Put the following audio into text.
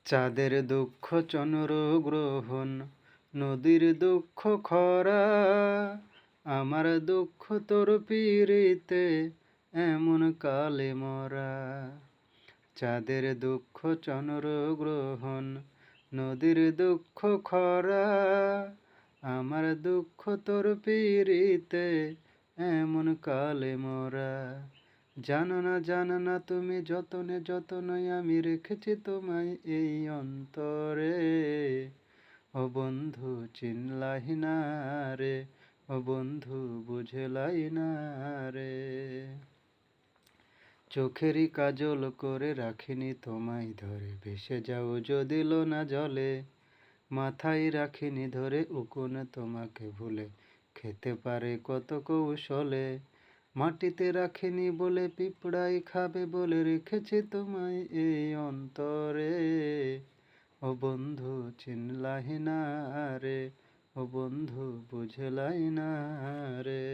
চাঁদের দুঃখ চন্দ্রগ্রহণ, নদীর দুঃখ খরা, আমার দুঃখ তোর পিরিতে এমন কালে মরা। চাঁদের দুঃখ চন্দ্রগ্রহণ, নদীর দুঃখ খরা, আমার দুঃখ তোর পিরিতে এমন কালে মরা। জানো না তুমি যতনে যতনে আমি রেখেছি তোমায় এই অন্তরে। ও বন্ধু চিনলাই না রে, ও বন্ধু বুঝলাই না রে। চোখেরই কাজল করে রাখিনি তোমায় ধরে, ভেসে যাও যদি না জলে। মাথায় রাখিনি ধরে উকুন তোমাকে ভুলে, খেতে পারে কত কৌশলে। মাটিতে রাখিনি বলে পিঁপড়াই খাবে বলে রেখেছি তোমায় এই অন্তরে। ও বন্ধু চিনলাই না রে, ও বন্ধু বুঝলাই না রে।